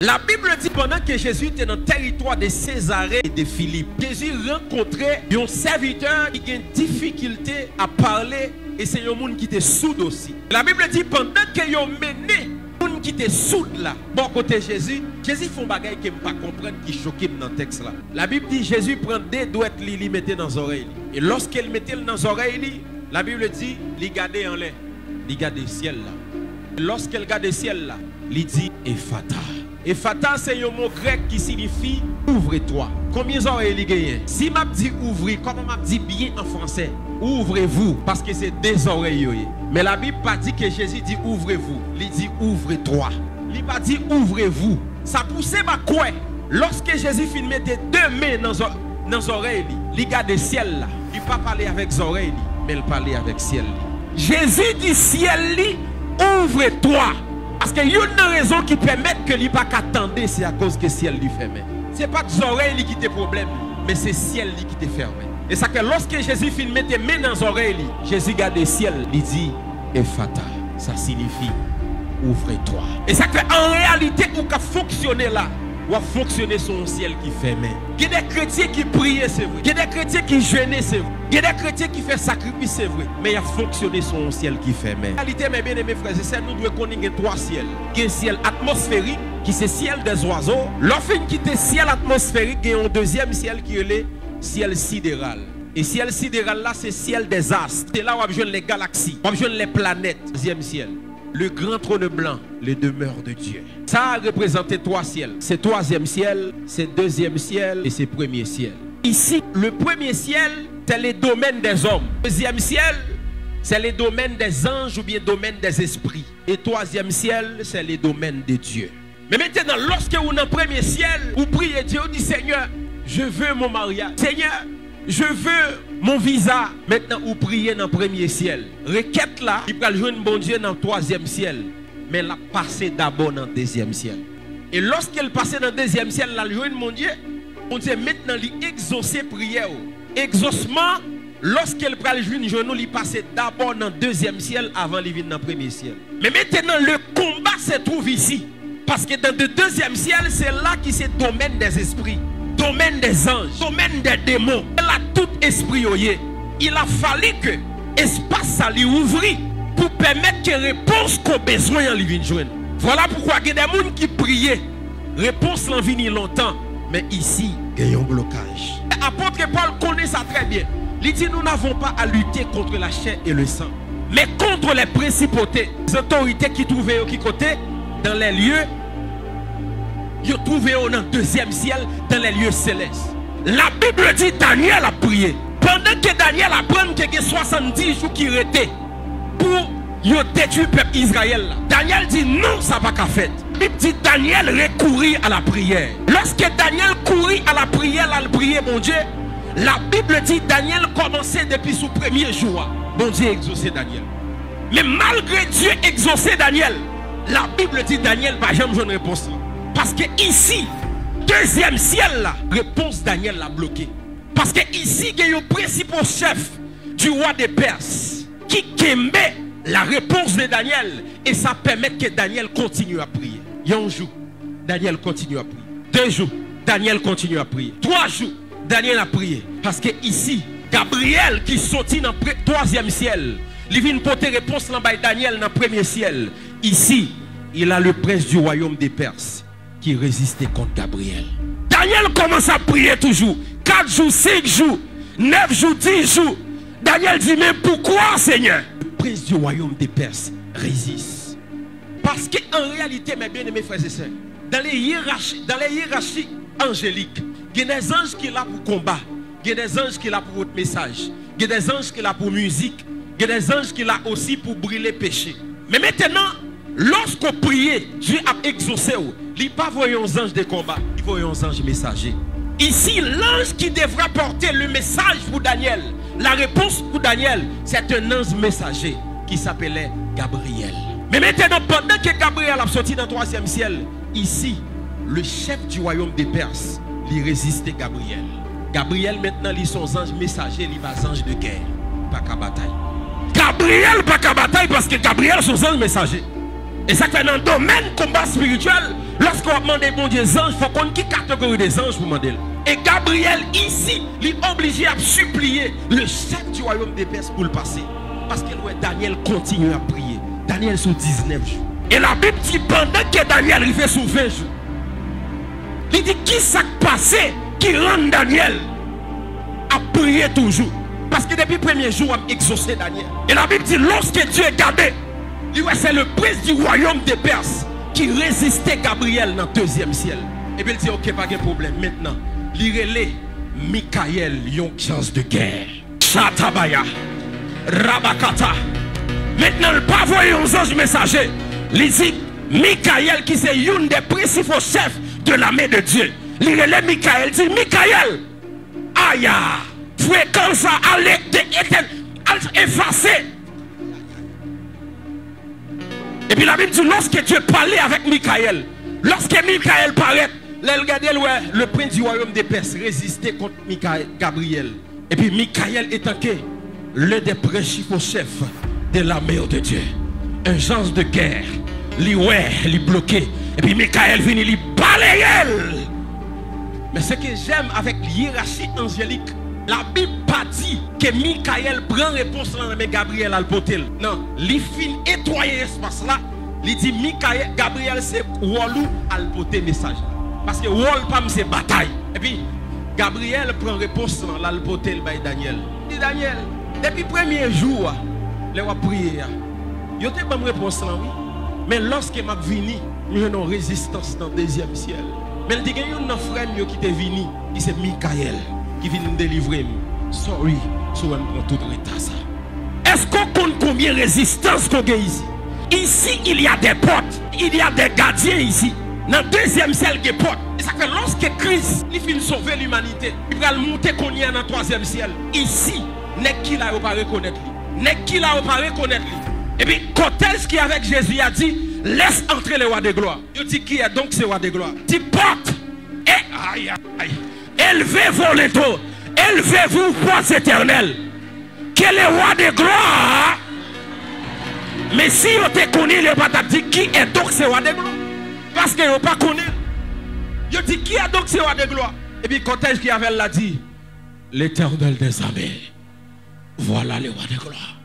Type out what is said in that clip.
La Bible dit pendant que Jésus était dans le territoire de Césarée et de Philippe, Jésus rencontrait un serviteur qui a une difficulté à parler et c'est un monde qui était sourd aussi. La Bible dit pendant qu'ils ont mené un monde qui était sourd là, bon côté Jésus, Jésus fait un bagage que je ne pas comprendre qui choquait dans le texte là. La Bible dit Jésus prend des douettes, il mettait dans les oreilles. Et lorsqu'il mettait dans les oreilles, la Bible dit il regardait en l'air, il regardait le ciel là. Lorsqu'il regarde le ciel là, il dit Ephata. Ephata, c'est un mot grec qui signifie ouvre-toi. Combien d'oreilles il gagne? Si m'a dit ouvrir, comment m'a dit bien en français? Ouvrez-vous, parce que c'est des oreilles. Mais la Bible pas dit que Jésus dit ouvrez-vous. Il dit ouvre-toi. Il pas dit ouvrez-vous. Ça poussait ma quoi? Lorsque Jésus mettait deux mains dans les oreilles, il regarde le ciel là. Il ne pas parler avec les oreilles, mais il parlait avec le ciel. Jésus dit ciel, ouvre-toi. Parce qu'il y a une raison qui permet que l'il pas qu'attendre, c'est à cause que le ciel lui ferme. Ce n'est pas les oreilles qui te problème, mais c'est le ciel qui te ferme. Et ça que lorsque Jésus mettait main dans les oreilles, Jésus regarde le ciel, il dit Ephata. Ça signifie ouvre-toi. Et ça que en réalité, où qu'a fonctionné là, ou a fonctionné sur un ciel qui ferme. Il y a des chrétiens qui prient, c'est vrai. Il y a des chrétiens qui jeûnent, c'est vrai. Il y a des chrétiens qui font sacrifice, c'est vrai. Mais il a fonctionné sur un ciel qui ferme. En réalité, mes bien-aimés frères et sœurs, nous devons connaître trois ciels. Il y a un ciel atmosphérique, qui c'est le ciel des oiseaux. L'offre qui est le ciel atmosphérique, il y a un deuxième ciel qui est le ciel sidéral. Et le ciel sidéral là, c'est le ciel des astres. C'est là où on besoin les galaxies, on besoin les planètes. Deuxième ciel. Le grand trône blanc, les demeures de Dieu. Ça a représenté trois ciels. C'est troisième ciel, c'est deuxième ciel et c'est premier ciel. Ici, le premier ciel, c'est les domaines des hommes. Deuxième ciel, c'est les domaines des anges ou bien domaines des esprits. Et troisième ciel, c'est les domaines de Dieu. Mais maintenant, lorsque vous êtes dans le premier ciel, vous priez Dieu, vous dites Seigneur, je veux mon mariage. Seigneur, je veux mon visa. Maintenant, vous priez dans le premier ciel. Requête là, il va jouer un bon Dieu dans le troisième ciel. Mais elle a passé d'abord dans le deuxième ciel. Et lorsqu'elle passait dans le deuxième ciel, elle a joué mon Dieu. On dit maintenant, il exaucer prière. Exaucement, lorsqu'elle va jouer un genou, il passait d'abord dans le deuxième ciel avant de venir dans le premier ciel. Mais maintenant, le combat se trouve ici. Parce que dans le deuxième ciel, c'est là qui c'est le domaine des esprits. Domaine des anges, domaine des démons. Elle a tout esprit. Il a fallu que l'espace ça lui ouvre pour permettre que réponse qu'on a besoin en lui joindre. Voilà pourquoi il y a des gens qui prient. Réponse l'en vient longtemps. Mais ici, il y a un blocage. L'apôtre Paul connaît ça très bien. Il dit nous n'avons pas à lutter contre la chair et le sang, mais contre les principautés, les autorités qui trouvaient qui côté dans les lieux. Ils ont trouvé dans le deuxième ciel, dans les lieux célestes. La Bible dit Daniel a prié. Pendant que Daniel apprend qu'il y a 70 jours qui étaient pour détruire le peuple Israël. Daniel dit non, ça va pas faire. La Bible dit Daniel recourir à la prière. Lorsque Daniel courit à la prière, il priait mon Dieu. La Bible dit Daniel commençait depuis son premier jour. Bon Dieu exaucé Daniel. Mais malgré Dieu exaucé Daniel, la Bible dit Daniel va jamais jouer une réponse. Parce que ici, deuxième ciel, la réponse Daniel l'a bloqué. Parce que ici, il y a un principal chef du roi des Perses qui aimait la réponse de Daniel. Et ça permet que Daniel continue à prier. Il y a un jour, Daniel continue à prier. 2 jours, Daniel continue à prier. 3 jours, Daniel a prié. Parce que ici, Gabriel qui sortit dans le troisième ciel, il vient porter réponse dans Daniel dans le premier ciel. Ici, il a le prince du royaume des Perses qui résistait contre Gabriel. Daniel commence à prier toujours. 4 jours, 5 jours, 9 jours, 10 jours. Daniel dit, mais pourquoi, Seigneur? Le prince du royaume des Perses résiste. Parce qu'en réalité, mes bien-aimés frères et sœurs, dans les hiérarchies angéliques, il y a des anges qui sont là pour combat. Il y a des anges qui sont là pour votre message. Il y a des anges qui sont là pour musique. Il y a des anges qui sont là aussi pour brûler péché. Mais maintenant, lorsqu'on prie, Dieu a exaucé. Il n'y a pas voyons anges de combat, il voyons anges messagers. Ici, l'ange qui devra porter le message pour Daniel, la réponse pour Daniel, c'est un ange messager qui s'appelait Gabriel. Mais maintenant, pendant que Gabriel a sorti dans le troisième ciel, ici, le chef du royaume des Perses, il résistait Gabriel. Gabriel, maintenant, il sont anges messagers, il va ange de guerre, pas qu'à bataille. Gabriel, pas qu'à bataille parce que Gabriel sont anges messagers. Et ça fait dans le domaine combat spirituel, Lorsqu'on demande bon Dieu des anges, il faut qu'on ait une catégorie des anges pour demander. Et Gabriel ici, il est obligé à supplier le chef du royaume des Perses pour le passer. Parce que Daniel continue à prier. Daniel sur 19 jours. Et la Bible dit pendant que Daniel arrivait sur 20 jours, il dit qui s'est passé qui rend Daniel à prier toujours. Parce que depuis le premier jour, il a exaucé Daniel. Et la Bible dit lorsque Dieu est gardé, c'est le prince du royaume des Perses qui résistait Gabriel dans le deuxième ciel. Et puis il dit ok, pas de problème. Maintenant, l'irélé Michael, une chance de guerre. Chatabaya, Rabakata. Maintenant, le pas voyer un ange messager. Il dit Michael qui c'est une des principaux chefs de l'armée de Dieu. L'irélé Michael dit Michael, aïe, fréquence à effacer. Et puis la Bible dit lorsque Dieu parlait avec Michael, lorsque Michael paraît, le prince du royaume des Perses résistait contre Gabriel. Et puis Michael étant l'un des principaux chefs de l'armée de Dieu. Un genre de guerre, lui bloqué. Et puis Michael vient, lui balaye. Mais ce que j'aime avec l'hiérarchie angélique, la Bible pas dit que Michael prend réponse dans mais Gabriel a le potel. Non, il fin nettoyer l'espace là. Il dit Michael, Gabriel c'est Walou a le poter message. Parce que Wall pas c'est bataille. Et puis Gabriel prend réponse dans la le potel by Daniel. Il dit Daniel, depuis le premier jour, les va prier. Yo te bonne réponse là oui. Mais lorsque m'a vini, il y a une résistance dans le deuxième ciel. Mais il dit qu'il y a un frère qui est venu, qui c'est Michael, qui vient nous délivrer. Sorry, si on prend tout le ça. Est-ce qu'on compte combien de résistance qu'on a ici? Ici, il y a des portes, il y a des gardiens ici. Dans le deuxième ciel, il y a des portes. Et ça fait lorsque Christ il finit sauver l'humanité, il va monter qu'on y a dans le troisième ciel. Ici, n'est qui là pas reconnaître lui. N'est qui là pas reconnaître lui. Et puis, quand est-ce qui avec Jésus a dit, laisse entrer le roi de gloire. Il dit qui est donc ce roi de gloire? Il porte. Et aïe, aïe. Élevez vos létaux. Élevez-vous, portes éternelles. Quel est le roi de gloire? Mais si on te connaît, il va te dire qui est donc ce roi de gloire? Parce que vous pas connaît. Il dit qui est donc ce roi de gloire? Et puis quand est-ce qui avait l'a dit? L'éternel des armées. Voilà le roi de gloire.